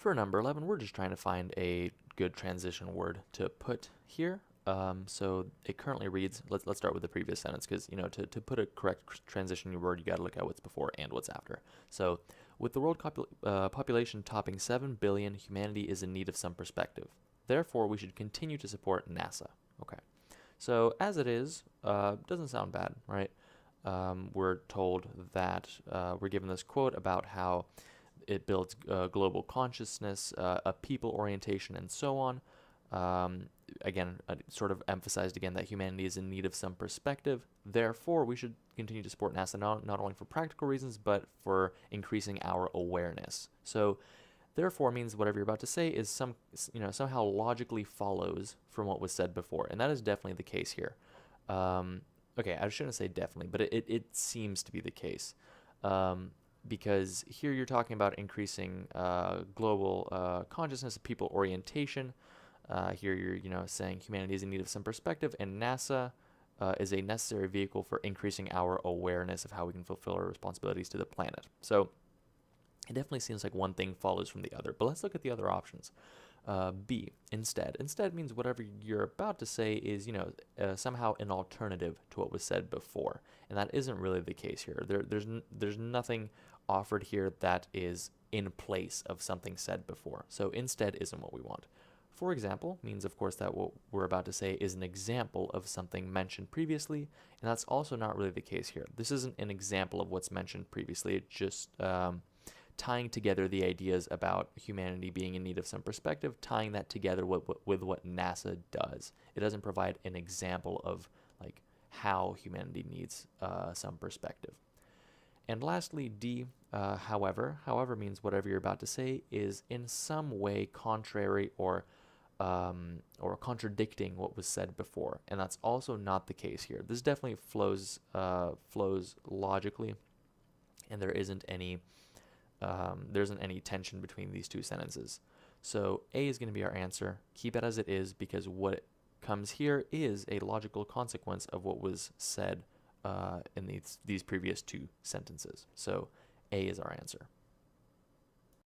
For number 11, we're just trying to find a good transition word to put here. So it currently reads, let's start with the previous sentence, because to put a correct transition word, you got to look at what's before and what's after. So with the world population topping 7 billion, humanity is in need of some perspective. Therefore, we should continue to support NASA. Okay. So as it is, doesn't sound bad, right? We're told that we're given this quote about how it builds global consciousness, a people orientation, and so on. Again, sort of emphasized again that humanity is in need of some perspective. Therefore, we should continue to support NASA not only for practical reasons, but for increasing our awareness. So, therefore means whatever you're about to say is somehow logically follows from what was said before, and that is definitely the case here. Okay, I shouldn't say definitely, but it seems to be the case. Because here you're talking about increasing global consciousness, people orientation. Here you're saying humanity is in need of some perspective, and NASA is a necessary vehicle for increasing our awareness of how we can fulfill our responsibilities to the planet. So it definitely seems like one thing follows from the other, but let's look at the other options. B, instead. Instead means whatever you're about to say is, somehow an alternative to what was said before, and that isn't really the case here. There's nothing offered here that is in place of something said before. So instead isn't what we want. For example means, of course, that what we're about to say is an example of something mentioned previously, and that's also not really the case here. This isn't an example of what's mentioned previously. It's just tying together the ideas about humanity being in need of some perspective, tying that together with what NASA does. It doesn't provide an example of like how humanity needs some perspective. And lastly, D, however means whatever you're about to say is in some way contrary or contradicting what was said before, and that's also not the case here. This definitely flows logically, and there isn't any tension between these two sentences. So A is going to be our answer. Keep it as it is because what comes here is a logical consequence of what was said in these previous two sentences. So A is our answer.